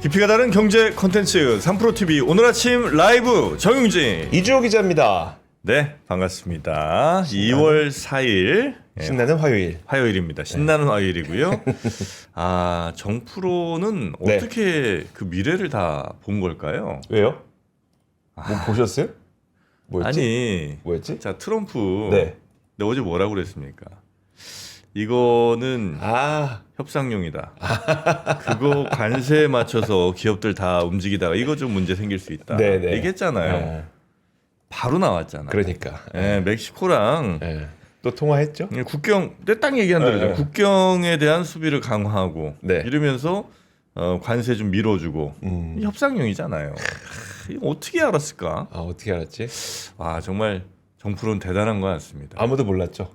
깊이가 다른 경제 콘텐츠 3프로TV 오늘 아침 라이브 정용진 이주호 기자입니다. 네 반갑습니다. 2월 4일 신나는 화요일. 화요일입니다. 신나는 화요일이고요. 아 정프로는 네. 어떻게 그 미래를 다 본 걸까요? 왜요? 뭐 보셨어요? 뭐였지? 아니 뭐였지? 자 트럼프 네. 근데 어제 뭐라고 그랬습니까? 이거는 아, 협상용이다. 그거 관세에 맞춰서 기업들 다 움직이다가 이거 좀 문제 생길 수 있다. 네네. 얘기했잖아요. 네. 바로 나왔잖아. 그러니까. 예, 멕시코랑 네. 또 통화했죠? 국경 딱 얘기한 대로죠. 네. 국경에 대한 수비를 강화하고 네. 이러면서 관세 좀 밀어주고 협상용이잖아요. 이거 어떻게 알았을까? 아, 어떻게 알았지? 와 정말 정프로는 대단한 것 같습니다. 아무도 몰랐죠.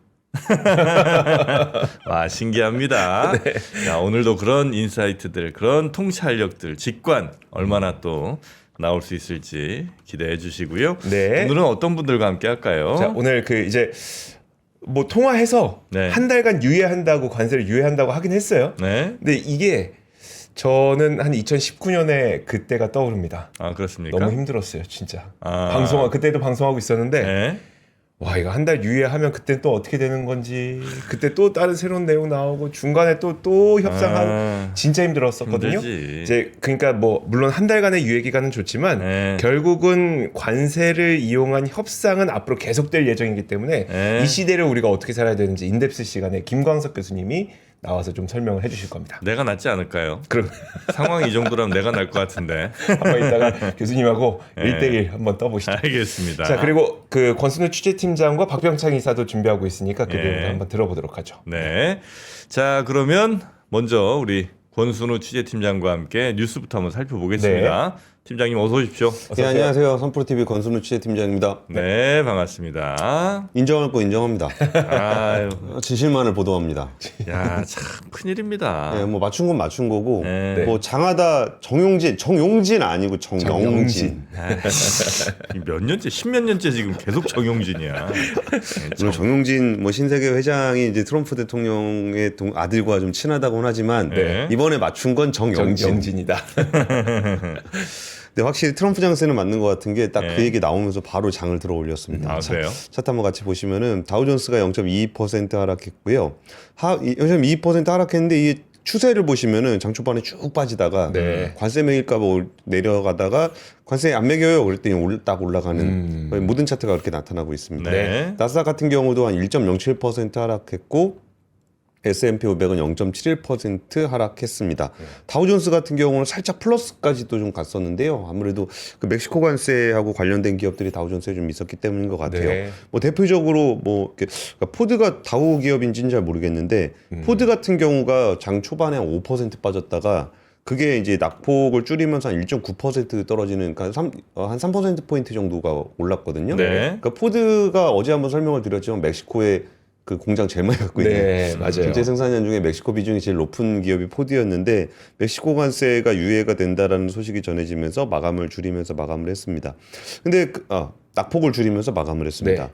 와 신기합니다. 네. 자, 오늘도 그런 인사이트들, 그런 통찰력들, 직관 얼마나 또 나올 수 있을지 기대해 주시고요. 네. 오늘은 어떤 분들과 함께 할까요? 자, 오늘 그 이제 뭐 통화해서 네. 한 달간 유예한다고 관세를 유예한다고 하긴 했어요. 네. 근데 이게 저는 한 2019년에 그때가 떠오릅니다. 아 그렇습니까? 너무 힘들었어요, 진짜. 아. 그때도 방송하고 있었는데 네. 와 이거 한 달 유예하면 그때 또 어떻게 되는 건지 그때 또 다른 새로운 내용 나오고 중간에 또 협상하고 아, 진짜 힘들었었거든요. 힘들지. 이제 그러니까 뭐 물론 한 달간의 유예 기간은 좋지만 네. 결국은 관세를 이용한 협상은 앞으로 계속될 예정이기 때문에 네. 이 시대를 우리가 어떻게 살아야 되는지 인덱스 시간에 김광석 교수님이 나와서 좀 설명을 해주실 겁니다. 내가 낫지 않을까요? 그럼 상황이 이 정도라면 내가 날 것 같은데. 한번 이따가 교수님하고 네. 1대1 한번 떠보시죠. 알겠습니다. 자 그리고 그 권순우 취재팀장과 박병창 이사도 준비하고 있으니까 그 예. 내용도 한번 들어보도록 하죠. 네. 자 그러면 먼저 우리 권순우 취재팀장과 함께 뉴스부터 한번 살펴보겠습니다. 팀장님 어서 오십시오. 네, 안녕하세요. 선프로TV 권순우 취재팀장입니다. 네, 반갑습니다. 인정할 거 인정합니다. 아유, 진실만을 보도합니다. 야, 참 큰일입니다. 네, 뭐 맞춘 건 맞춘 거고, 네. 뭐 장하다 정용진 아니고 정영진. 몇 년째, 십몇 년째 지금 계속 정용진이야. 물론 정용진 뭐 신세계 회장이 이제 트럼프 대통령의 아들과 좀 친하다고는 하지만 네. 이번에 맞춘 건 정영진. 정진이다. 근데 확실히 트럼프 장세는 맞는 것 같은 게 딱 그 네. 얘기 나오면서 바로 장을 들어 올렸습니다. 아, 그래요? 차트 한번 같이 보시면은 다우존스가 0.22% 하락했고요. 0.22% 하락했는데 이 추세를 보시면은 장 초반에 쭉 빠지다가 네. 관세 매길까 봐 내려가다가 관세 안 매겨요. 그랬더니 딱 올라가는 모든 차트가 그렇게 나타나고 있습니다. 네. 나스닥 같은 경우도 한 1.07% 하락했고 S&P 500은 0.71% 하락했습니다. 다우존스 같은 경우는 살짝 플러스까지도 좀 갔었는데요. 아무래도 그 멕시코 관세하고 관련된 기업들이 다우존스에 좀 있었기 때문인 것 같아요. 네. 뭐 대표적으로 뭐 그러니까 포드가 다우 기업인지는 잘 모르겠는데 포드 같은 경우가 장 초반에 한 5% 빠졌다가 그게 이제 낙폭을 줄이면서 한 1.9% 떨어지는 그러니까 한 3%포인트 정도가 올랐거든요. 네. 그러니까 포드가 어제 한번 설명을 드렸지만 멕시코에 그 공장 제일 많이 갖고 있는 네, 맞아요. 실제 생산량 중에 멕시코 비중이 제일 높은 기업이 포드였는데 멕시코 관세가 유예가 된다라는 소식이 전해지면서 마감을 줄이면서 마감을 했습니다. 근데 낙폭을 줄이면서 마감을 했습니다. 네.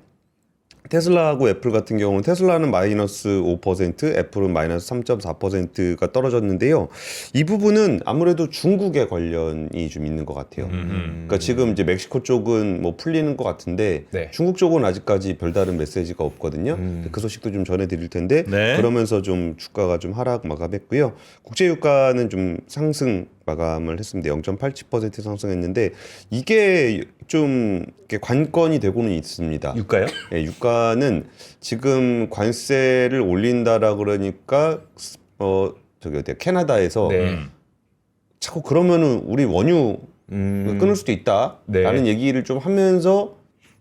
테슬라하고 애플 같은 경우는 테슬라는 마이너스 5%, 애플은 마이너스 3.4%가 떨어졌는데요. 이 부분은 아무래도 중국에 관련이 좀 있는 것 같아요. 그러니까 지금 이제 멕시코 쪽은 뭐 풀리는 것 같은데 네. 중국 쪽은 아직까지 별다른 메시지가 없거든요. 그 소식도 좀 전해드릴 텐데 네. 그러면서 좀 주가가 좀 하락 마감했고요. 국제 유가는 좀 상승 마감을 했습니다. 0.87% 상승했는데 이게 좀 이렇게 관건이 되고는 있습니다. 유가요? 네, 유가는 지금 관세를 올린다라 그러니까 저기 어디야 캐나다에서 네. 자꾸 그러면은 우리 원유 끊을 수도 있다라는 네. 얘기를 좀 하면서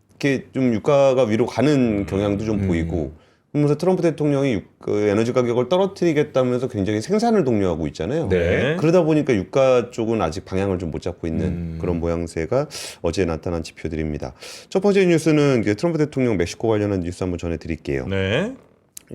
이렇게 좀 유가가 위로 가는 경향도 좀 보이고 그러면서 트럼프 대통령이 그 에너지 가격을 떨어뜨리겠다면서 굉장히 생산을 독려하고 있잖아요. 네. 그러다 보니까 유가 쪽은 아직 방향을 좀 못 잡고 있는 그런 모양새가 어제 나타난 지표들입니다. 첫 번째 뉴스는 이제 트럼프 대통령 멕시코 관련한 뉴스 한번 전해드릴게요. 네.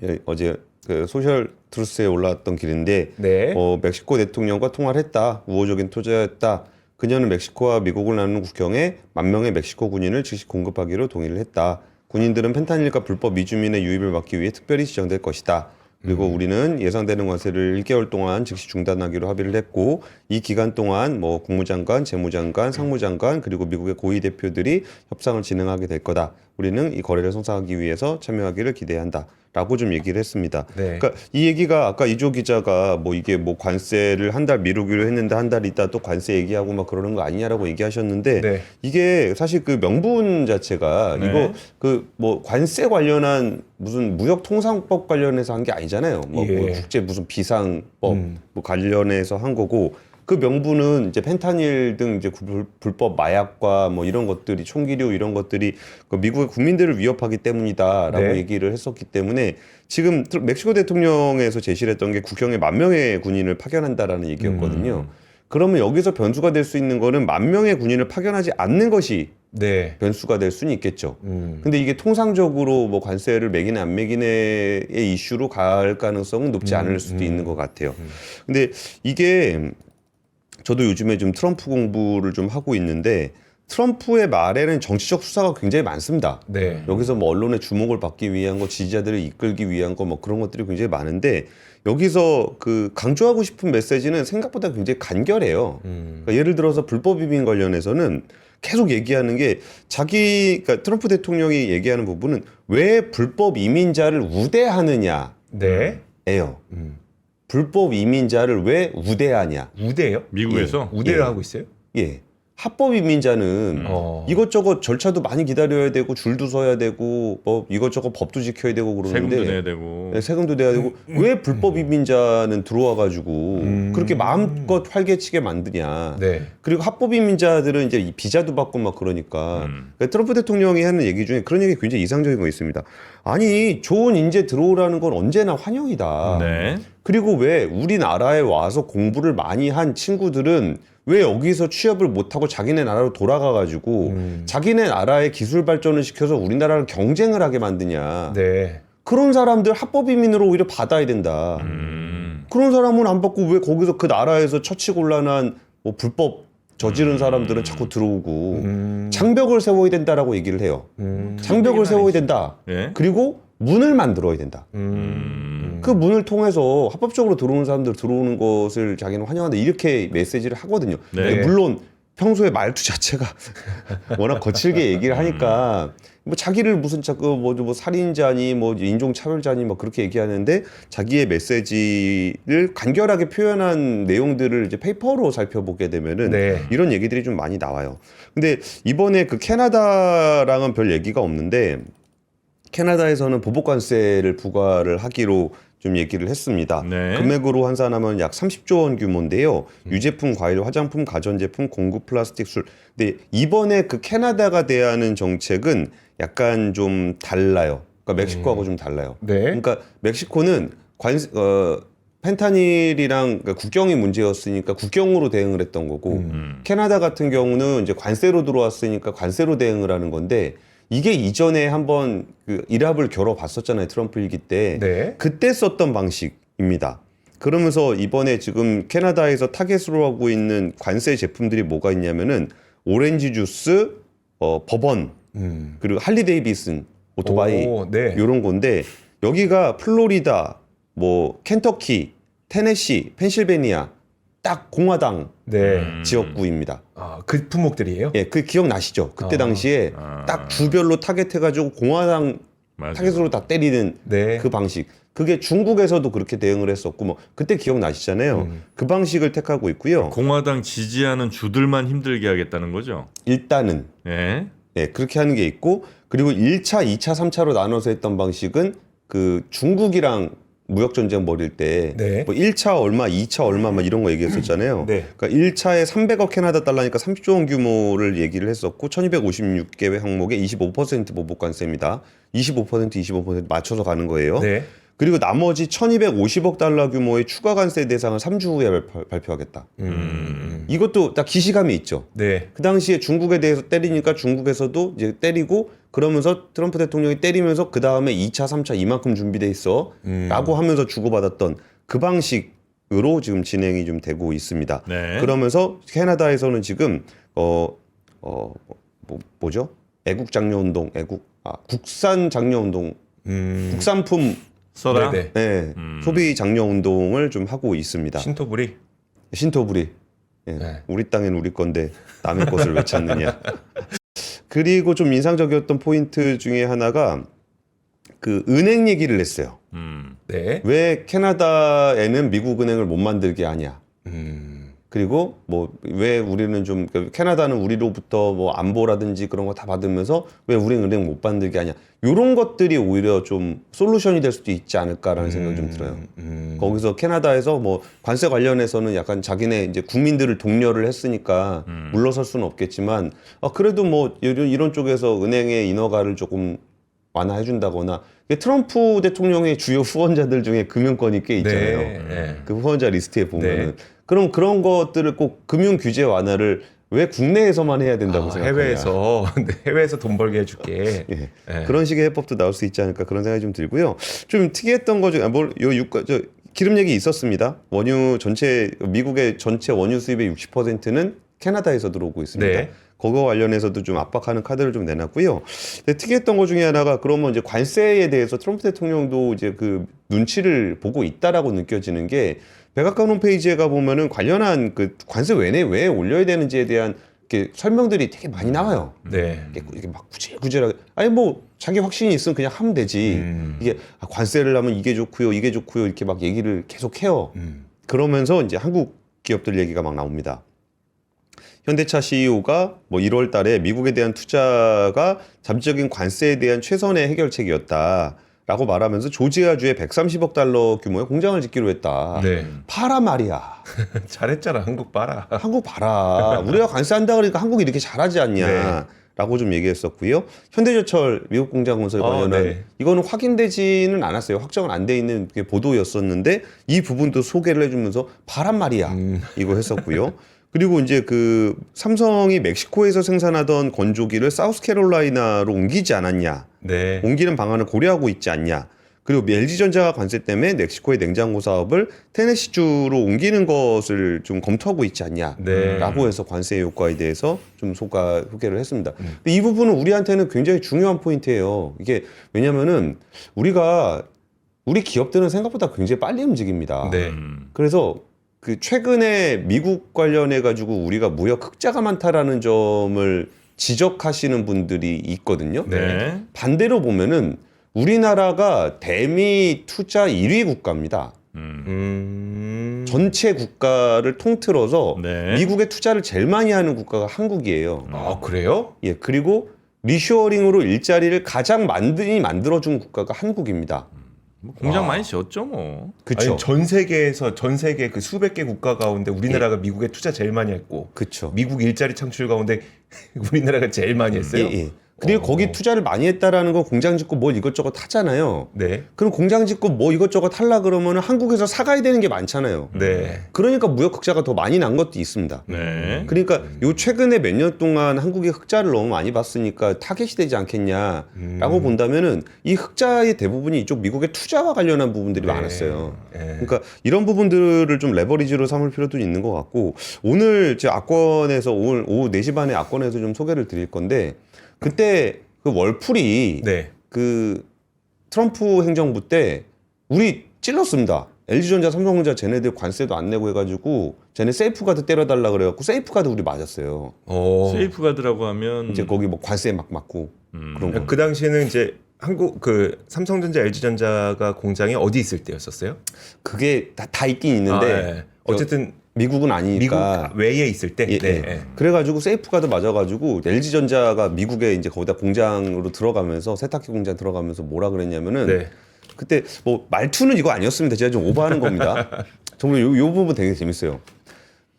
예, 어제 그 소셜 트루스에 올라왔던 길인데 네. 멕시코 대통령과 통화를 했다. 우호적인 토자였다. 그녀는 멕시코와 미국을 나누는 국경에 10,000명의 멕시코 군인을 즉시 공급하기로 동의를 했다. 군인들은 펜타닐과 불법 미주민의 유입을 막기 위해 특별히 지정될 것이다. 그리고 우리는 예상되는 관세를 1개월 동안 즉시 중단하기로 합의를 했고 이 기간 동안 뭐 국무장관, 재무장관, 상무장관 그리고 미국의 고위 대표들이 협상을 진행하게 될 거다. 우리는 이 거래를 성사하기 위해서 참여하기를 기대한다. 라고 좀 얘기를 했습니다. 네. 그러니까 이 얘기가 아까 이조 기자가 뭐 이게 뭐 관세를 한 달 미루기로 했는데 한 달 있다 또 관세 얘기하고 막 그러는 거 아니냐라고 얘기하셨는데 네. 이게 사실 그 명분 자체가 네. 이거 그 뭐 관세 관련한 무슨 무역통상법 관련해서 한 게 아니잖아요. 뭐, 예. 뭐 국제 무슨 비상법 뭐 관련해서 한 거고 그 명분은 이제 펜타닐 등 이제 불법 마약과 뭐 이런 것들이 총기류 이런 것들이 그 미국의 국민들을 위협하기 때문이다라고 네. 얘기를 했었기 때문에 지금 멕시코 대통령에서 제시를 했던 게 국경에 10,000명의 군인을 파견한다라는 얘기였거든요. 그러면 여기서 변수가 될 수 있는 거는 10,000명의 군인을 파견하지 않는 것이 네. 변수가 될 수는 있겠죠. 근데 이게 통상적으로 뭐 관세를 매기네 안 매기네의 이슈로 갈 가능성은 높지 않을 수도 있는 것 같아요. 근데 이게 저도 요즘에 좀 트럼프 공부를 좀 하고 있는데 트럼프의 말에는 정치적 수사가 굉장히 많습니다. 네. 여기서 뭐 언론의 주목을 받기 위한 거, 지지자들을 이끌기 위한 거 뭐 그런 것들이 굉장히 많은데 여기서 그 강조하고 싶은 메시지는 생각보다 굉장히 간결해요. 그러니까 예를 들어서 불법 이민 관련해서는 계속 얘기하는 게 그러니까 트럼프 대통령이 얘기하는 부분은 왜 불법 이민자를 우대하느냐예요. 네. 불법 이민자를 왜 우대하냐? 우대요? 미국에서 우대를 예. 하고 있어요? 예. 합법 이민자는 이것저것 절차도 많이 기다려야 되고 줄도 서야 되고 뭐 이것저것 법도 지켜야 되고 그러는데 세금도 내야 되고. 네, 세금도 내야 되고 왜 불법 이민자는 들어와 가지고 그렇게 마음껏 활개치게 만드냐. 네. 그리고 합법 이민자들은 이제 비자도 받고 막 그러니까 트럼프 대통령이 하는 얘기 중에 그런 얘기 굉장히 이상적인 거 있습니다. 아니 좋은 인재 들어오라는 건 언제나 환영이다. 네. 그리고 왜 우리나라에 와서 공부를 많이 한 친구들은 왜 여기서 취업을 못하고 자기네 나라로 돌아가가지고 자기네 나라의 기술 발전을 시켜서 우리나라를 경쟁을 하게 만드냐. 네. 그런 사람들 합법 이민으로 오히려 받아야 된다. 그런 사람은 안 받고 왜 거기서 그 나라에서 처치곤란한 뭐 불법 저지른 사람들은 자꾸 들어오고 장벽을 세워야 된다라고 얘기를 해요. 장벽을 세워야 된다. 예. 그리고 문을 만들어야 된다. 그 문을 통해서 합법적으로 들어오는 사람들 들어오는 것을 자기는 환영한다. 이렇게 메시지를 하거든요. 네. 근데 물론 평소에 말투 자체가 워낙 거칠게 얘기를 하니까 뭐 자기를 무슨 자꾸 뭐 살인자니 뭐 인종차별자니 뭐 그렇게 얘기하는데 자기의 메시지를 간결하게 표현한 내용들을 이제 페이퍼로 살펴보게 되면은 네. 이런 얘기들이 좀 많이 나와요. 근데 이번에 그 캐나다랑은 별 얘기가 없는데 캐나다에서는 보복관세를 부과를 하기로 좀 얘기를 했습니다. 네. 금액으로 환산하면 약 30조 원 규모인데요. 유제품, 과일, 화장품, 가전제품, 공구, 플라스틱, 술. 근데 이번에 그 캐나다가 대하는 정책은 약간 좀 달라요. 그러니까 멕시코하고 좀 달라요. 네. 그러니까 멕시코는 펜타닐이랑 그러니까 국경이 문제였으니까 국경으로 대응을 했던 거고 캐나다 같은 경우는 이제 관세로 들어왔으니까 관세로 대응을 하는 건데 이게 이전에 한번 그 일합을 겨뤄봤었잖아요. 트럼프 일기 때. 네. 그때 썼던 방식입니다. 그러면서 이번에 지금 캐나다에서 타겟으로 하고 있는 관세 제품들이 뭐가 있냐면은 오렌지 주스, 버번, 그리고 할리 데이비슨 오토바이 오, 네. 이런 건데 여기가 플로리다, 뭐 켄터키, 테네시, 펜실베니아 딱 공화당 네. 지역구입니다. 아, 그 품목들이에요? 예, 그 기억나시죠? 그때 당시에 딱 주별로 타겟해가지고 공화당 맞아요. 타겟으로 다 때리는 네. 그 방식. 그게 중국에서도 그렇게 대응을 했었고, 뭐 그때 기억나시잖아요. 그 방식을 택하고 있고요. 공화당 지지하는 주들만 힘들게 하겠다는 거죠. 일단은 예. 예, 그렇게 하는 게 있고, 그리고 1차, 2차, 3차로 나눠서 했던 방식은 그 중국이랑 무역 전쟁 벌일 때 네. 뭐 1차 얼마, 2차 얼마 막 이런 거 얘기했었잖아요. 네. 그러니까 1차에 300억 캐나다 달러니까 30조 원 규모를 얘기를 했었고 1256개 항목에 25% 보복 관세입니다. 25% 맞춰서 가는 거예요. 네. 그리고 나머지 1250억 달러 규모의 추가 관세 대상을 3주 후에 발표하겠다. 이것도 딱 기시감이 있죠. 네. 그 당시에 중국에 대해서 때리니까 중국에서도 이제 때리고 그러면서 트럼프 대통령이 때리면서 그 다음에 2차, 3차 이만큼 준비돼 있어 라고 하면서 주고받았던 그 방식으로 지금 진행이 좀 되고 있습니다. 네. 그러면서 캐나다에서는 지금 뭐죠? 국산 장려운동 국산품 써라. 네네. 네, 소비 장려 운동을 좀 하고 있습니다. 신토부리. 신토부리. 예, 네. 우리 땅엔 우리 건데 남의 것을 왜 찾느냐. 그리고 좀 인상적이었던 포인트 중에 하나가 그 은행 얘기를 했어요. 네. 왜 캐나다에는 미국 은행을 못 만들게 하냐. 그리고 뭐 왜 우리는 좀 캐나다는 우리로부터 뭐 안보라든지 그런 거 다 받으면서 왜 우리 은행 못 만들게 하냐. 이런 것들이 오히려 좀 솔루션이 될 수도 있지 않을까라는 생각이 좀 들어요. 거기서 캐나다에서 뭐 관세 관련해서는 약간 자기네 이제 국민들을 독려를 했으니까 물러설 수는 없겠지만 그래도 뭐 이런 쪽에서 은행의 인허가를 조금 완화해 준다거나 트럼프 대통령의 주요 후원자들 중에 금융권이 꽤 있잖아요. 네. 그 후원자 리스트에 보면은 네. 그럼 그런 것들을 꼭 금융 규제 완화를 왜 국내에서만 해야 된다고 생각하냐. 해외에서 돈 벌게 해줄게. 예. 네. 그런 식의 해법도 나올 수 있지 않을까 그런 생각이 좀 들고요. 좀 특이했던 거 중에 기름 얘기 있었습니다. 원유 전체 미국의 전체 원유 수입의 60%는 캐나다에서 들어오고 있습니다. 네. 그거 관련해서도 좀 압박하는 카드를 좀 내놨고요. 근데 특이했던 것 중에 하나가 그러면 이제 관세에 대해서 트럼프 대통령도 이제 그 눈치를 보고 있다라고 느껴지는 게 백악관 홈페이지에 가 보면은 관련한 그 관세 왜 올려야 되는지에 대한 이렇게 설명들이 되게 많이 나와요. 네. 이게 막 구질구질하게 아니 뭐 자기 확신이 있으면 그냥 하면 되지. 이게 관세를 하면 이게 좋고요 이렇게 막 얘기를 계속 해요. 그러면서 이제 한국 기업들 얘기가 막 나옵니다. 현대차 CEO가 뭐 1월 달에 미국에 대한 투자가 잠재적인 관세에 대한 최선의 해결책이었다라고 말하면서 조지아주에 130억 달러 규모의 공장을 짓기로 했다. 네. 봐라 말이야. 잘했잖아. 한국 봐라. 한국 봐라. 우리가 관세한다 그러니까 한국이 이렇게 잘하지 않냐. 네. 라고 좀 얘기했었고요. 현대제철 미국 공장 건설 관련한 네. 이거는 확인되지는 않았어요. 확정은 안 돼 있는 게 보도였었는데 이 부분도 소개를 해주면서 바란 말이야. 이거 했었고요. 그리고 이제 그 삼성이 멕시코에서 생산하던 건조기를 사우스캐롤라이나로 옮기지 않았냐. 네. 옮기는 방안을 고려하고 있지 않냐. 그리고 LG전자가 관세 때문에 멕시코의 냉장고 사업을 테네시주로 옮기는 것을 좀 검토하고 있지 않냐. 네. 라고 해서 관세 효과에 대해서 좀 소개를 했습니다. 근데 이 부분은 우리한테는 굉장히 중요한 포인트예요. 이게 왜냐면은 우리 기업들은 생각보다 굉장히 빨리 움직입니다. 네. 그래서 그 최근에 미국 관련해 가지고 우리가 무역 흑자가 많다라는 점을 지적하시는 분들이 있거든요. 네. 반대로 보면은 우리나라가 대미 투자 1위 국가입니다. 전체 국가를 통틀어서 네. 미국에 투자를 제일 많이 하는 국가가 한국이에요. 아, 그래요? 예, 그리고 리쇼어링으로 일자리를 가장 많이 만들어준 국가가 한국입니다. 뭐 공장 많이 지었죠 뭐. 그렇죠. 아니, 전 세계 그 수백 개 국가 가운데 우리나라가 미국에 투자 제일 많이 했고 그렇죠. 미국 일자리 창출 가운데 우리나라가 제일 많이 했어요. 예. 그리고 거기 투자를 많이 했다라는 건 공장 짓고 뭘 이것저것 하잖아요. 네. 그럼 공장 짓고 뭐 이것저것 하려 그러면 한국에서 사가야 되는 게 많잖아요. 네. 그러니까 무역 흑자가 더 많이 난 것도 있습니다. 네. 그러니까 요 최근에 몇 년 동안 한국이 흑자를 너무 많이 봤으니까 타겟이 되지 않겠냐라고 본다면은 이 흑자의 대부분이 이쪽 미국의 투자와 관련한 부분들이 많았어요. 네. 그러니까 이런 부분들을 좀 레버리지로 삼을 필요도 있는 것 같고 오늘 제 악권에서 오늘 오후 4시 반에 악권에서 좀 소개를 드릴 건데 그때 그 월풀이 네. 그 트럼프 행정부 때 우리 찔렀습니다. LG전자, 삼성전자 쟤네들 관세도 안 내고 해가지고 쟤네 세이프가드 때려달라 그래갖고 세이프가드 우리 맞았어요. 세이프가드라고 하면 이제 거기 뭐 관세 막 맞고 그런 거. 그 당시에는 이제 한국 그 삼성전자, LG전자가 공장이 어디 있을 때였었어요? 그게 다 있긴 있는데 네. 어쨌든 미국은 미국 아니니까. 외에 있을 때. 예, 네. 예. 그래가지고 세이프가드 맞아가지고 LG전자가 미국에 이제 거기다 공장으로 들어가면서 세탁기 공장 들어가면서 뭐라 그랬냐면은 네. 그때 뭐 말투는 이거 아니었습니다. 제가 좀 오버하는 겁니다. 정말 요 부분 되게 재밌어요.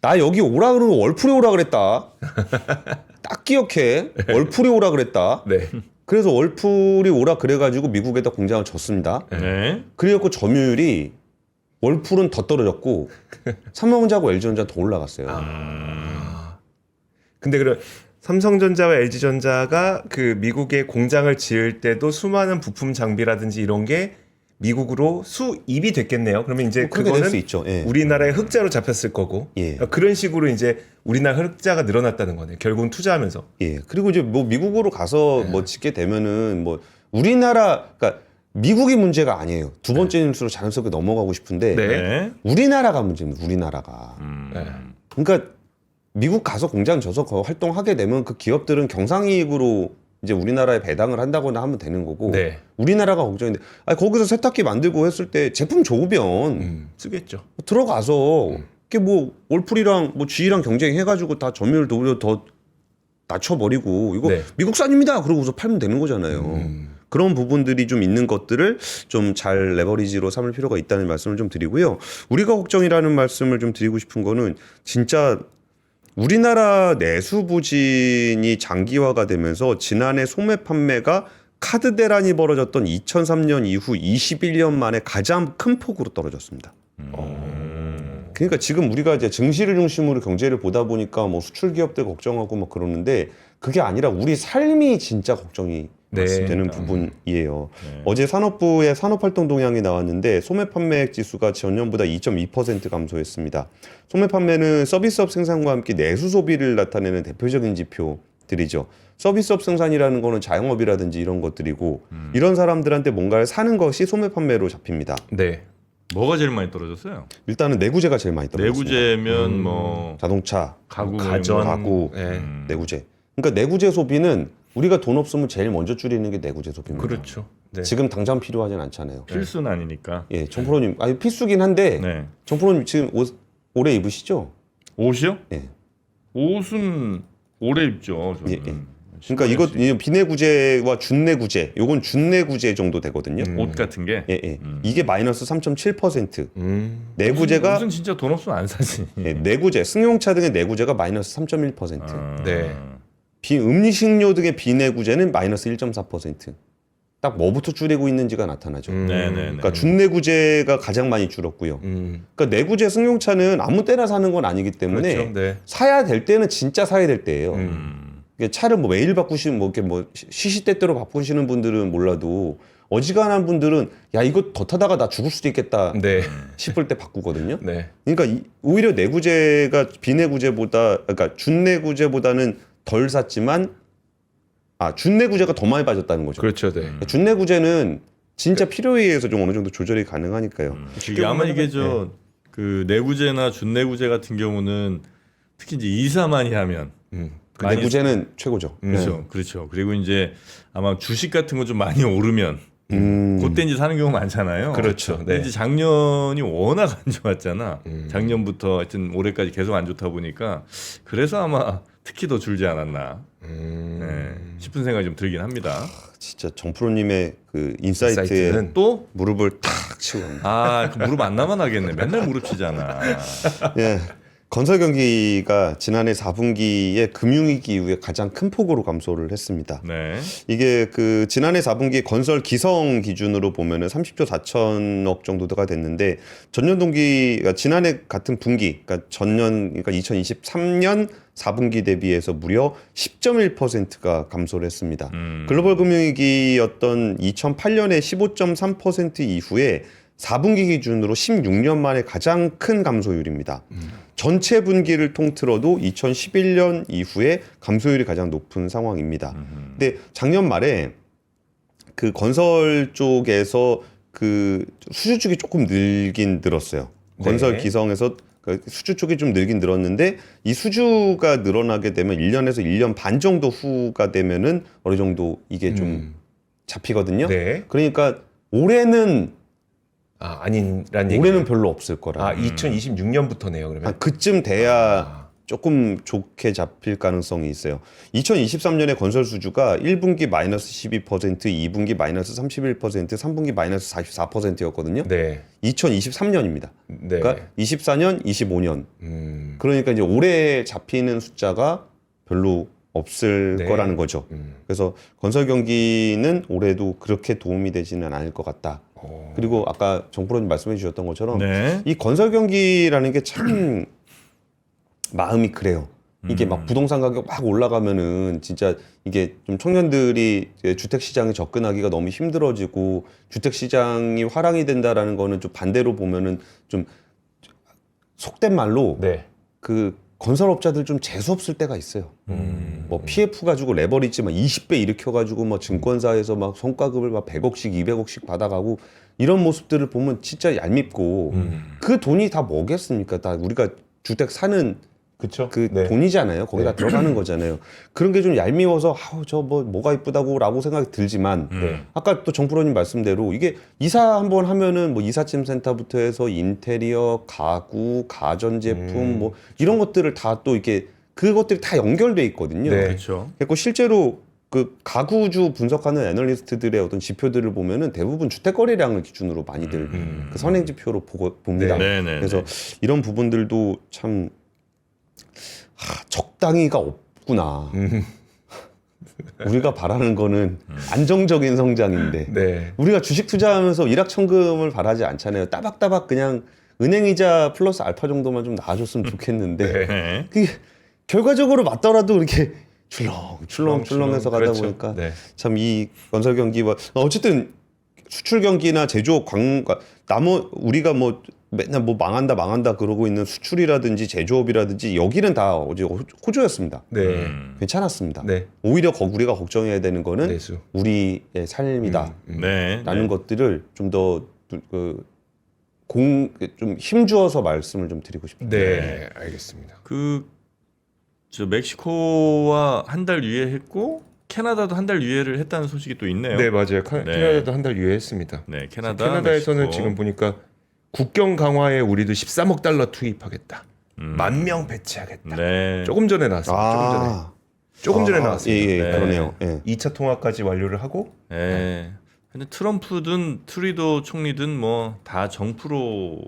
나 여기 오라 그러면 월풀이 오라 그랬다. 딱 기억해. 월풀이 오라 그랬다. 네. 그래서 월풀이 오라 그래가지고 미국에다 공장을 졌습니다. 네. 그래갖고 점유율이 월풀은 더 떨어졌고 삼성전자하고 LG전자는 더 올라갔어요. 근데 그럼 삼성전자와 LG전자가 그 미국에 공장을 지을 때도 수많은 부품 장비라든지 이런 게 미국으로 수입이 됐겠네요. 그러면 이제 뭐 그렇게 될 그거는 수 있죠. 예. 우리나라의 흑자로 잡혔을 거고 예. 그런 식으로 이제 우리나라 흑자가 늘어났다는 거네. 결국은 투자하면서. 예. 그리고 이제 뭐 미국으로 가서 뭐 짓게 되면은 뭐 우리나라 그러니까 미국이 문제가 아니에요. 두 번째 뉴스로 자연스럽게 넘어가고 싶은데 네. 우리나라가 문제입니다. 우리나라가. 네. 그러니까 미국 가서 공장 져서 활동하게 되면 그 기업들은 경상이익으로 이제 우리나라에 배당을 한다거나 하면 되는 거고 네. 우리나라가 걱정인데 아니, 거기서 세탁기 만들고 했을 때 제품 좋으면 쓰겠죠. 들어가서 이게 뭐 올풀이랑 뭐 G랑 경쟁해가지고 다 점유율 오히려 더 낮춰버리고 이거 네. 미국산입니다. 그러고서 팔면 되는 거잖아요. 그런 부분들이 좀 있는 것들을 좀 잘 레버리지로 삼을 필요가 있다는 말씀을 좀 드리고요. 우리가 걱정이라는 말씀을 좀 드리고 싶은 거는 진짜 우리나라 내수 부진이 장기화가 되면서 지난해 소매 판매가 카드 대란이 벌어졌던 2003년 이후 21년 만에 가장 큰 폭으로 떨어졌습니다. 그러니까 지금 우리가 이제 증시를 중심으로 경제를 보다 보니까 뭐 수출 기업들 걱정하고 막 그러는데 그게 아니라 우리 삶이 진짜 걱정이 네. 되는 부분이에요. 어제 산업부의 산업활동 동향이 나왔는데 소매 판매액 지수가 전년보다 2.2% 감소했습니다. 소매 판매는 서비스업 생산과 함께 내수 소비를 나타내는 대표적인 지표들이죠. 서비스업 생산이라는 거는 자영업이라든지 이런 것들이고 이런 사람들한테 뭔가를 사는 것이 소매 판매로 잡힙니다. 네. 뭐가 제일 많이 떨어졌어요? 일단은 내구재가 제일 많이 떨어졌습니다. 내구재면 뭐 자동차, 가구, 가전, 가구, 네. 내구재. 그러니까 내구재 소비는 우리가 돈 없으면 제일 먼저 줄이는 게 내구재 소비입니다. 그렇죠. 네. 지금 당장 필요하진 않잖아요. 필수는 아니니까. 예, 정프로님, 아니 필수긴 한데 네. 정프로님 지금 옷 오래 입으시죠? 옷이요? 예. 옷은 오래 입죠. 저는. 예, 예. 그러니까 이거 비내구재와 준내구재, 요건 준내구재 정도 되거든요. 옷 같은 게. 예, 예. 이게 마이너스 3.7%. 음. 내구재가 옷은 진짜 돈 없으면 안 사지. 예, 내구재, 승용차 등의 내구재가 마이너스 3.1%. 네. 음식료 등의 비내구재는 마이너스 1.4%. 딱 뭐부터 줄이고 있는지가 나타나죠. 네네. 그러니까 준내구재가 가장 많이 줄었고요. 그러니까 내구재 승용차는 아무 때나 사는 건 아니기 때문에 그렇죠. 네. 사야 될 때는 진짜 사야 될 때예요. 음. 이게 차를 뭐 매일 바꾸시는 뭐 이렇게 뭐 시시때때로 바꾸시는 분들은 몰라도 어지간한 분들은 야 이거 더 타다가 나 죽을 수도 있겠다 네. 싶을 때 바꾸거든요. 네. 그러니까 오히려 내구재가 비내구재보다 그러니까 준내구재보다는 덜 샀지만 준내구재가 더 많이 빠졌다는 거죠. 그렇죠. 네. 준내구재는 진짜 필요에 의해서 좀 어느 정도 조절이 가능하니까요. 이게 아마 이게 그 내구재나 준내구재 같은 경우는 특히 이제 이사만이 하면 그 많이 내구재는 최고죠. 그렇죠, 그렇죠. 그리고 이제 아마 주식 같은 거 좀 많이 오르면 그때 이제 사는 경우 많잖아요. 그렇죠. 근데 네. 이제 작년이 워낙 안 좋았잖아. 작년부터 하여튼 올해까지 계속 안 좋다 보니까 그래서 아마 특히 더 줄지 않았나 네, 싶은 생각이 좀 들긴 합니다. 진짜 정프로님의 그 인사이트에 인사이트는 또 무릎을 탁 치고 갑니다. 그 무릎 안 나만 하겠네. 맨날 무릎 치잖아. 예. 건설 경기가 지난해 4분기에 금융위기 이후에 가장 큰 폭으로 감소를 했습니다. 네. 이게 그 지난해 4분기 건설 기성 기준으로 보면은 30조 4천억 정도가 됐는데 전년 동기 그러니까 지난해 같은 분기 그러니까 전년 그러니까 2023년 4분기 대비해서 무려 10.1%가 감소를 했습니다. 글로벌 금융위기였던 2008년에 15.3% 이후에 4분기 기준으로 16년 만에 가장 큰 감소율입니다. 전체 분기를 통틀어도 2011년 이후에 감소율이 가장 높은 상황입니다. 근데 작년 말에 그 건설 쪽에서 그 수주 쪽이 조금 늘긴 늘었어요. 건설 네. 기성에서 그 수주 쪽이 좀 늘긴 늘었는데 이 수주가 늘어나게 되면 1년에서 1년 반 정도 후가 되면은 어느 정도 이게 좀 잡히거든요. 네. 그러니까 올해는 아닌란 얘기. 올해는 별로 없을 거라. 2026년부터네요. 그러면. 그쯤 돼야 조금 좋게 잡힐 가능성이 있어요. 2023년에 건설 수주가 1분기 마이너스 12%, 2분기 마이너스 31%, 3분기 마이너스 44%였거든요. 네. 2023년입니다. 네. 그러니까 24년, 25년. 그러니까 이제 올해 잡히는 숫자가 별로 없을 네. 거라는 거죠. 그래서 건설 경기는 올해도 그렇게 도움이 되지는 않을 것 같다. 그리고 아까 정프로님 말씀해 주셨던 것처럼 네. 이 건설 경기라는 게 참 마음이 그래요. 이게 막 부동산 가격 막 올라가면은 진짜 이게 좀 청년들이 주택 시장에 접근하기가 너무 힘들어지고 주택 시장이 화랑이 된다라는 거는 좀 반대로 보면은 좀 속된 말로 네. 그 건설업자들 좀 재수 없을 때가 있어요. 뭐 PF 가지고 레버리지 막 20배 일으켜 가지고 막 증권사에서 막 성과급을 막 100억씩 200억씩 받아가고 이런 모습들을 보면 진짜 얄밉고 그 돈이 다 뭐겠습니까? 다 우리가 주택 사는 그쵸? 그 네. 돈이잖아요. 거기다 들어가는 거잖아요. 그런 게 좀 얄미워서 아우 저 뭐가 이쁘다고라고 생각이 들지만 아까 또 정프로님 말씀대로 이게 이사 한번 하면은 뭐 이삿짐 센터부터 해서 인테리어, 가구, 가전제품 뭐 이런 것들을 다 또 이렇게 그것들이 다 연결돼 있거든요. 네. 그렇죠. 그리고 실제로 그 가구주 분석하는 애널리스트들의 어떤 지표들을 보면은 대부분 주택 거래량을 기준으로 많이들 그 선행 지표로 봅니다. 네, 네, 그래서 네. 이런 부분들도 참 적당히가 없구나. 우리가 바라는 거는 안정적인 성장인데 네. 우리가 주식 투자하면서 일확천금을 바라지 않잖아요. 따박따박 그냥 은행이자 플러스 알파 정도만 좀 나와줬으면 좋겠는데 네. 그게 결과적으로 맞더라도 이렇게 출렁출렁해서 가다 그렇죠. 보니까 네. 참 이 건설 경기와 어쨌든 수출 경기나 제조업 광과 우리가 뭐 맨날 뭐 망한다 그러고 있는 수출이라든지 제조업이라든지 여기는 다 어제 호조였습니다. 네. 괜찮았습니다. 네. 오히려 우리가 걱정해야 되는 거는 내수. 우리의 삶이다. 네. 라는 네. 것들을 좀 더 좀 힘주어서 말씀을 좀 드리고 싶습니다. 네. 알겠습니다. 저 멕시코와 한 달 유예했고 캐나다도 한 달 유예를 했다는 소식이 또 있네요. 네, 맞아요. 네. 캐나다도 한 달 유예했습니다. 네, 캐나다, 캐나다에서는 멕시코. 지금 보니까 국경 강화에 우리도 13억 달러 투입하겠다. 10,000명 배치하겠다. 네. 조금 전에 나왔습니다. 조금 전에 나왔습니다. 예, 네. 그러네요. 예. 2차 통화까지 완료를 하고 네. 근데 트럼프든 트리도 총리든 뭐 다 정프로의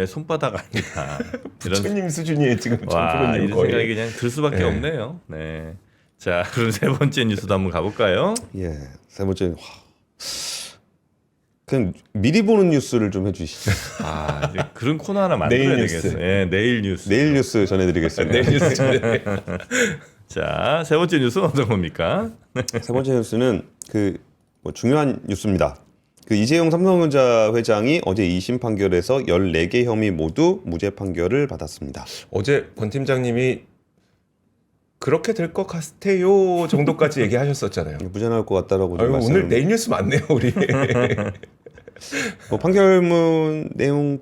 손바닥 아니냐. 부처님 수준이에요 지금 와, 정프로님 이런 거의. 생각이 그냥 들 수밖에 네. 없네요. 네. 자, 그럼 세 번째 뉴스도 한번 가볼까요? 예. 세 번째 그냥 미리 보는 뉴스를 좀 해주시죠. 아, 이제 그런 코너 하나 만들어야 내일 뉴스. 되겠어요. 네, 내일 뉴스. 내일 뉴스 전해드리겠습니다. 네, 뉴스 전에. 자, 세 번째 뉴스는 어떤 겁니까? 세 번째 뉴스는 뭐 중요한 뉴스입니다. 이재용 삼성전자 회장이 어제 2심 판결에서 14개 혐의 모두 무죄 판결을 받았습니다. 어제 권 팀장님이 그렇게 될 것 같아요 정도까지 얘기하셨었잖아요. 무죄 나올 것 같다라고 좀 아유, 말씀을. 오늘 내일 뉴스 많네요 우리. 뭐 판결문 내용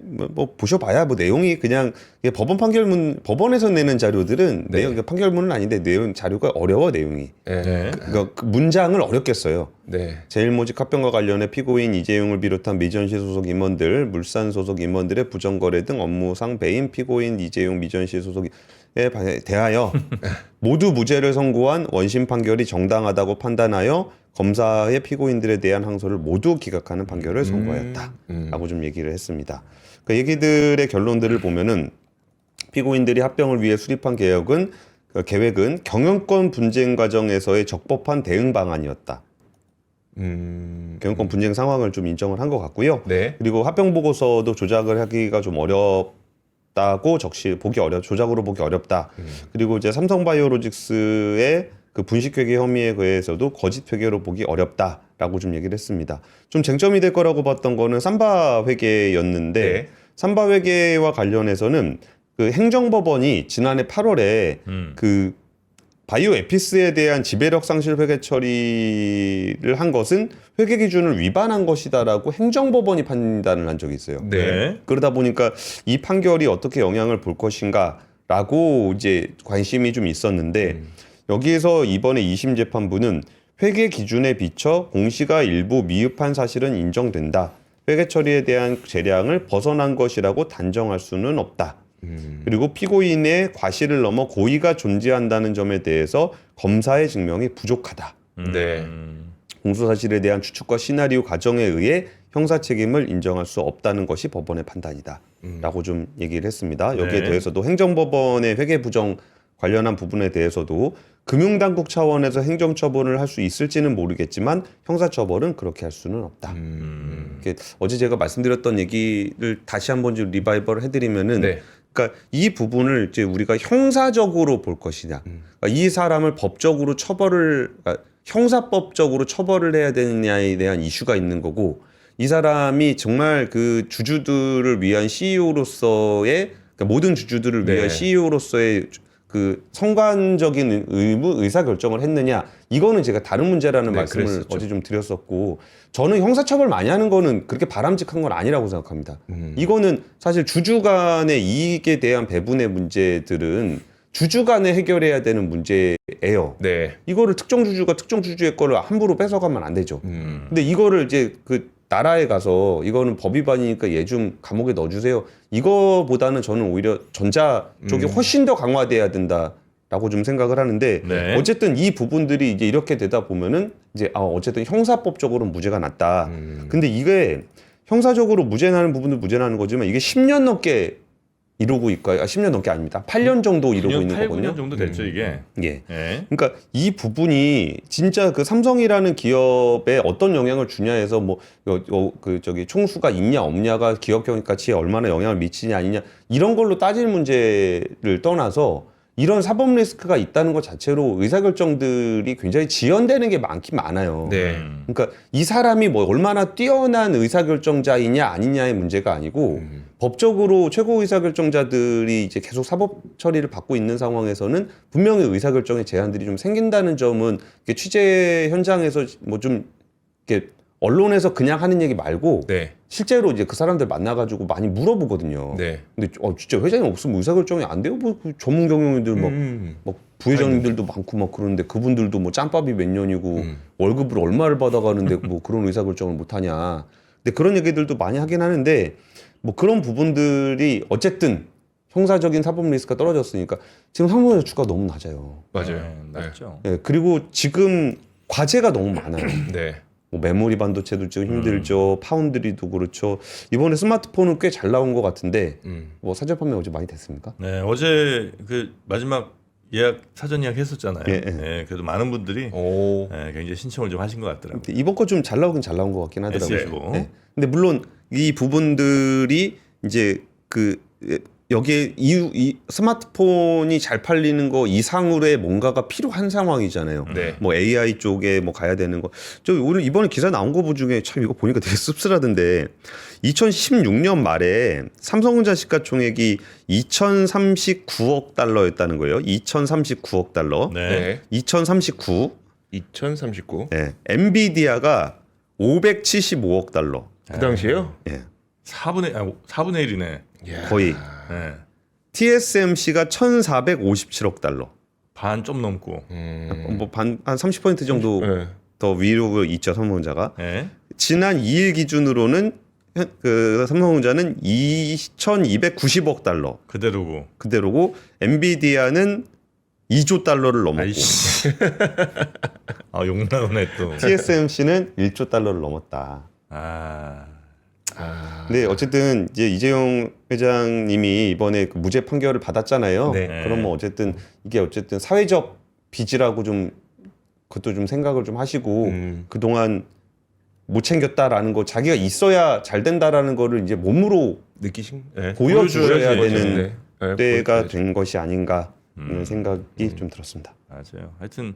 뭐 보셔봐야 뭐 내용이 그냥 이게 법원에서 내는 자료들은 네. 내용 판결문은 아닌데 내용 자료가 어려워 내용이. 네. 그러니까 그 문장을 어렵게 써요. 네. 제일모직 합병과 관련해 피고인 이재용을 비롯한 미전시 소속 임원들, 물산 소속 임원들의 부정거래 등 업무상 배임 피고인 이재용 미전시 소속에 대하여 모두 무죄를 선고한 원심 판결이 정당하다고 판단하여 검사의 피고인들에 대한 항소를 모두 기각하는 판결을 선고하였다라고 좀 얘기를 했습니다. 그 얘기들의 결론들을 보면은 피고인들이 합병을 위해 수립한 계획은 경영권 분쟁 과정에서의 적법한 대응 방안이었다. 경영권 분쟁 상황을 좀 인정을 한 것 같고요. 네. 그리고 합병 보고서도 조작을 하기가 좀 어렵다고 조작으로 보기 어렵다. 그리고 이제 삼성바이오로직스의 그 분식회계 혐의에 대해서도 거짓 회계로 보기 어렵다라고 좀 얘기를 했습니다. 좀 쟁점이 될 거라고 봤던 거는 삼바 회계였는데 네. 삼바 회계와 관련해서는 그 행정법원이 지난해 8월에 그 바이오 에피스에 대한 지배력 상실 회계 처리를 한 것은 회계 기준을 위반한 것이다라고 행정법원이 판단을 한 적이 있어요. 네. 그러다 보니까 이 판결이 어떻게 영향을 볼 것인가라고 이제 관심이 좀 있었는데 여기에서 이번에 2심 재판부는 회계 기준에 비춰 공시가 일부 미흡한 사실은 인정된다. 회계 처리에 대한 재량을 벗어난 것이라고 단정할 수는 없다. 그리고 피고인의 과실을 넘어 고의가 존재한다는 점에 대해서 검사의 증명이 부족하다. 네. 공소 사실에 대한 추측과 시나리오 과정에 의해 형사 책임을 인정할 수 없다는 것이 법원의 판단이다라고 좀 얘기를 했습니다. 여기에 네. 대해서도 행정법원의 회계 부정 관련한 부분에 대해서도 금융당국 차원에서 행정처벌을 할 수 있을지는 모르겠지만 형사처벌은 그렇게 할 수는 없다. 어제 제가 말씀드렸던 얘기를 다시 한번 좀 리바이벌 해드리면은 네. 그러니까 이 부분을 이제 우리가 형사적으로 볼 것이냐, 그러니까 이 사람을 법적으로 형사법적으로 처벌을 해야 되느냐에 대한 이슈가 있는 거고, 이 사람이 정말 그 주주들을 위한 CEO로서의 그러니까 모든 주주들을 네. 위해 CEO로서의 그 성관적인 의사 결정을 했느냐, 이거는 제가 다른 문제라는 네, 말씀을 그랬었죠. 어제 좀 드렸었고, 저는 형사처벌 많이 하는 거는 그렇게 바람직한 건 아니라고 생각합니다. 이거는 사실 주주 간의 이익에 대한 배분의 문제들은 주주 간에 해결해야 되는 문제예요. 네. 이거를 특정 주주가 특정 주주의 거를 함부로 뺏어가면 안 되죠. 음. 근데 이거를 이제 그 나라에 가서 이거는 법 위반이니까 얘 좀 감옥에 넣어주세요. 이거보다는 저는 오히려 전자 쪽이 훨씬 더 강화돼야 된다라고 좀 생각을 하는데, 네. 어쨌든 이 부분들이 이제 이렇게 되다 보면은 이제 어쨌든 형사법적으로는 무죄가 났다. 근데 이게 형사적으로 무죄 나는 부분도 무죄 나는 거지만 이게 10년 넘게 이루고 있고, 10년 넘게 아닙니다. 8년 정도 이루고 9년, 있는 8, 거거든요. 9년 정도 됐죠 이게. 예. 예. 그러니까 이 부분이 진짜 그 삼성이라는 기업에 어떤 영향을 주냐에서 뭐 그 저기 총수가 있냐 없냐가 기업 가치에 얼마나 영향을 미치냐 아니냐 이런 걸로 따질 문제를 떠나서 이런 사법 리스크가 있다는 것 자체로 의사결정들이 굉장히 지연되는 게 많긴 많아요. 네. 그러니까 이 사람이 뭐 얼마나 뛰어난 의사결정자이냐 아니냐의 문제가 아니고 법적으로 최고 의사결정자들이 이제 계속 사법 처리를 받고 있는 상황에서는 분명히 의사결정에 제한들이 좀 생긴다는 점은 이렇게 취재 현장에서 뭐 좀 이렇게 언론에서 그냥 하는 얘기 말고 네. 실제로 이제 그 사람들 만나가지고 많이 물어보거든요. 네. 근데 진짜 회장님 없으면 의사결정이 안 돼요? 뭐 그 전문 경영인들 막 부회장님들도 많고 막 그러는데 그분들도 뭐 짬밥이 몇 년이고 월급을 얼마를 받아가는데 뭐 그런 의사결정을 못 하냐. 근데 그런 얘기들도 많이 하긴 하는데 뭐 그런 부분들이 어쨌든 형사적인 사법 리스크가 떨어졌으니까 지금 삼성전자 주가 너무 낮아요. 맞아요. 네, 맞죠. 예, 그리고 지금 과제가 너무 많아요. 네. 뭐 메모리 반도체도 지금 힘들죠. 파운드리도 그렇죠. 이번에 스마트폰은 꽤 잘 나온 것 같은데 뭐 사전 판매 어제 많이 됐습니까? 네, 어제 그 마지막 예약 사전 예약 했었잖아요. 예, 예. 네, 그래도 많은 분들이 오. 굉장히 신청을 좀 하신 것 같더라고요. 근데 이번 거 좀 잘 나오긴 잘 나온 것 같긴 하더라고요. S25. 네. 근데 물론 이 부분들이 이제 그 여기에 이 스마트폰이 잘 팔리는 거 이상으로의 뭔가가 필요한 상황이잖아요. 네. 뭐 AI 쪽에 뭐 가야 되는 거. 저 오늘 이번에 기사 나온 거 중에 참 이거 보니까 되게 씁쓸하던데 2016년 말에 삼성전자 시가총액이 2,039억 달러였다는 거예요. 2,039억 달러. 네. 네. 2039. 2039. 네. 엔비디아가 575억 달러. 그 당시에요? 예. 4분의 1이네. 거의. 네. TSMC가 1,457억 달러. 반 좀 넘고. 뭐 한 30% 정도 네. 더 위로 있죠, 삼성전자가. 네. 지난 2일 기준으로는 그 삼성전자는 2,290억 달러. 그대로고. 그대로고 엔비디아는 2조 달러를 넘었고 아이씨. 욕 나오네 또. TSMC는 1조 달러를 넘었다. 아. 근데 어쨌든 이제 이재용 회장님이 이번에 그 무죄 판결을 받았잖아요. 네. 그러면 어쨌든 이게 어쨌든 사회적 빚이라고 좀 그것도 좀 생각을 좀 하시고 그동안 못 챙겼다라는 거 자기가 있어야 잘 된다라는 거를 이제 몸으로 느끼신? 네. 보여줘야 보여줘야지. 되는 네. 네. 때가 보여줘야죠. 된 것이 아닌가 이런 생각이 좀 들었습니다. 맞아요. 하여튼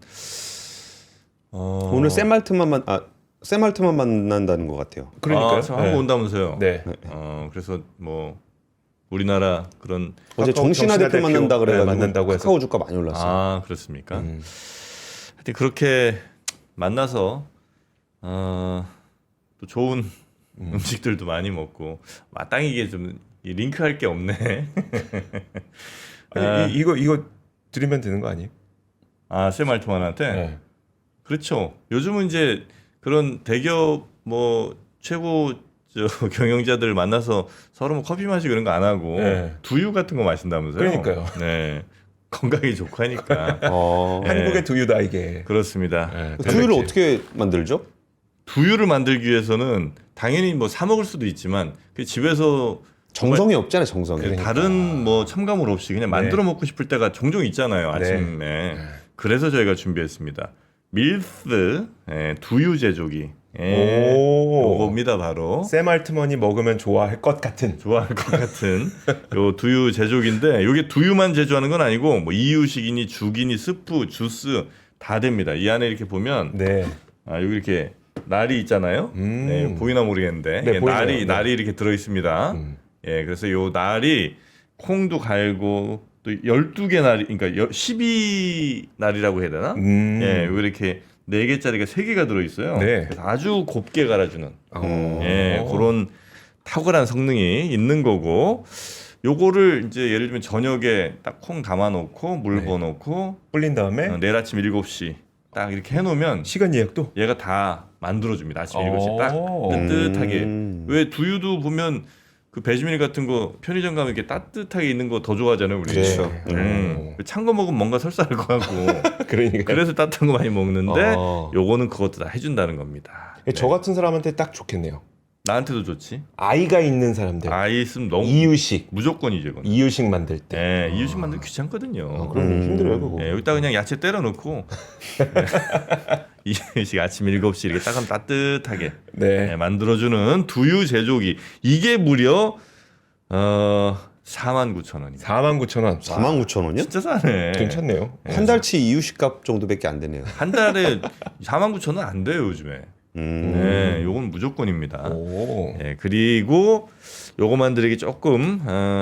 오늘 샘 알트만 만난다는 것 같아요. 그러니까요. 저 한국 네. 온다면서요. 네. 그래서 뭐 우리나라 그런 어제 카카오 정신화 대표 만난다 그래가지고 만난다고 해서. 카카오 주가 많이 올랐어요. 그렇습니까? 하여튼 그렇게 만나서 또 좋은 음식들도 많이 먹고 마땅히 이게 좀 링크할 게 없네. 아니, 이거 드리면 되는 거 아니에요? 샘 알트만한테. 네. 그렇죠. 요즘은 이제 그런 대기업 뭐 최고 경영자들 만나서 서로 뭐 커피 마시고 그런 거 안 하고 네. 두유 같은 거 마신다면서요? 그러니까요. 네. 건강에 좋고 하니까. 네. 한국의 두유다 이게. 그렇습니다. 네. 두유를 어떻게 만들죠? 두유를 만들기 위해서는 당연히 뭐 사 먹을 수도 있지만 그 집에서 정성이 없잖아요, 정성이. 그 다른 뭐 첨가물 없이 그냥 만들어 먹고 싶을 때가 종종 있잖아요, 아침에. 그래서 저희가 준비했습니다. 밀스 두유 제조기. 요겁니다 바로. 샘 알트먼이 먹으면 좋아할 것 같은. 좋아할 것 같은 요 두유 제조기인데 요게 두유만 제조하는 건 아니고 뭐 이유식이니 죽이니 스프 주스 다 됩니다. 이 안에 이렇게 보면 네. 여기 이렇게 날이 있잖아요. 네, 보이나 모르겠는데 네, 보이네요. 날이 이렇게 들어 있습니다. 예, 그래서 요 날이 콩도 갈고 또 12개 날이 그러니까 12날이라고 해야 되나? 예, 이렇게 4개짜리가 3개가 들어 있어요. 네. 그래서 아주 곱게 갈아주는 어. 예, 그런 탁월한 성능이 있는 거고 요거를 이제 예를 들면 저녁에 딱 콩 담아 놓고 물 네. 부어 놓고 불린 다음에 내일 아침 7시 딱 이렇게 해 놓으면 시간 예약도. 얘가 다 만들어 줍니다. 아침 7시 딱 뜨뜻하게. 왜 두유도 보면 그 배지밀 같은 거 편의점 가면 이렇게 따뜻하게 있는 거 더 좋아하잖아요, 우리. 그렇죠. 찬 거 먹으면 뭔가 설사할 것 같고. 그러니까. 그래서 따뜻한 거 많이 먹는데 어. 요거는 그것도 다 해준다는 겁니다. 저 같은 사람한테 딱 좋겠네요. 나한테도 좋지. 아이가 있는 사람들. 아이 있으면 너무 이유식. 무조건이죠, 이건. 이유식 만들 때. 예, 이유식 만들기 귀찮거든요. 그럼 힘들어요 그거. 예, 여기다 그냥 야채 때려 넣고 이유식 아침 7시 이렇게 딱 하면 따뜻하게 네. 예, 만들어주는 두유 제조기. 이게 무려 49,000원입니다. 49,000원. 49,000원이요? 진짜 싸네. 괜찮네요. 한 달치 이유식값 정도밖에 안 되네요. 한 달에 49,000원 안 돼요 요즘에. 네, 요건 무조건입니다. 오. 예, 그리고 요거 만들기 조금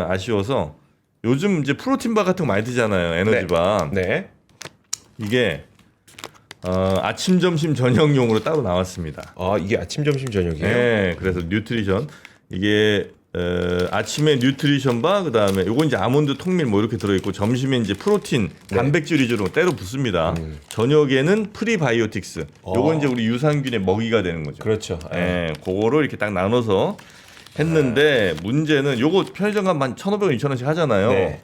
아쉬워서 요즘 이제 프로틴바 같은 거 많이 드잖아요. 에너지바. 네. 이게 아침, 점심, 저녁용으로 따로 나왔습니다. 아 이게 아침, 점심, 저녁이에요. 네, 그래서 뉴트리션 이게 아침에 뉴트리션바 그다음에 요거 이제 아몬드 통밀 뭐 이렇게 들어 있고 점심에 이제 프로틴 단백질 위주로 때로 붙습니다. 저녁에는 프리바이오틱스. 요거 이제 우리 유산균의 먹이가 되는 거죠. 그렇죠. 예, 그거를 이렇게 딱 나눠서 했는데 문제는 요거 편의점 가면 1,500원, 2,000원씩 하잖아요. 네.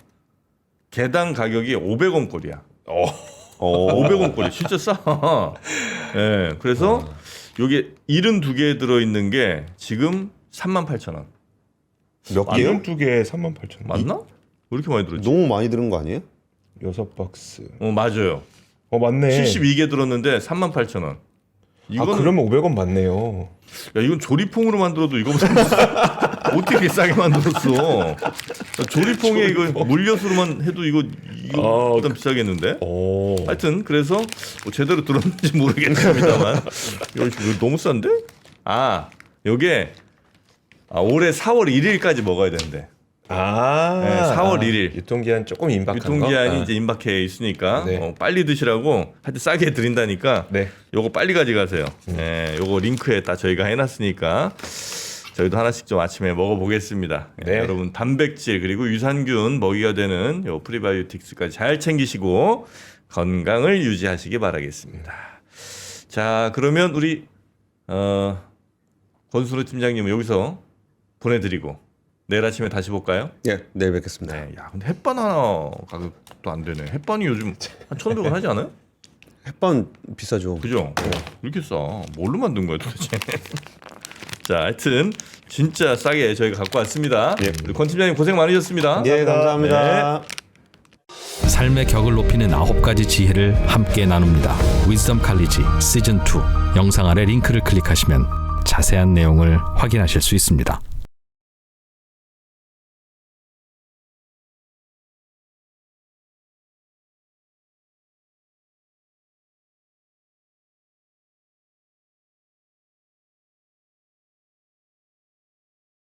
개당 가격이 500원 꼴이야. 500원 꼴이 진짜 싸. 예, 그래서 요게 72개 들어 있는 게 지금 38,000원. 몇 개요? 12개에 38,000원. 맞나? 왜 이렇게 많이 들었지? 너무 많이 들은 거 아니에요? 6박스. 맞아요. 맞네. 72개 들었는데 38,000원. 이거는 그러면 500원 맞네요. 야, 이건 조리퐁으로 만들어도 이거보다 어떻게 이렇게 싸게 만들었어? 조리퐁에 이거 물엿으로만 해도 이거보다 비싸겠는데? 오. 하여튼 그래서 뭐 제대로 들었는지 모르겠습니다만 이거 너무 싼데? 요게 올해 4월 1일까지 먹어야 되는데 네, 4월 1일. 유통기한 조금 임박한 거. 유통기한이 이제 임박해 있으니까 네. 빨리 드시라고 하여튼 싸게 드린다니까 네. 요거 빨리 가져가세요. 네, 요거 링크에 다 저희가 해놨으니까 저희도 하나씩 좀 아침에 먹어보겠습니다. 네. 여러분 단백질 그리고 유산균 먹이가 되는 요 프리바이오틱스까지 잘 챙기시고 건강을 유지하시기 바라겠습니다. 자, 그러면 우리 권순우 팀장님은 여기서 보내드리고 내일 아침에 다시 볼까요? 예, 내일 뵙겠습니다. 네, 야 근데 햇반 하나 가격도 안 되네. 햇반이 요즘 한 1,500원 하지 않아요? 햇반 비싸죠. 그죠? 이렇게 싸. 뭘로 만든 거야 도대체? 자, 하여튼 진짜 싸게 저희가 갖고 왔습니다. 우리 권 팀장님 고생 많으셨습니다. 예, 감사합니다. 삶의 격을 높이는 9가지 지혜를 함께 나눕니다. 위즈덤 칼리지 시즌 2 영상 아래 링크를 클릭하시면 자세한 내용을 확인하실 수 있습니다.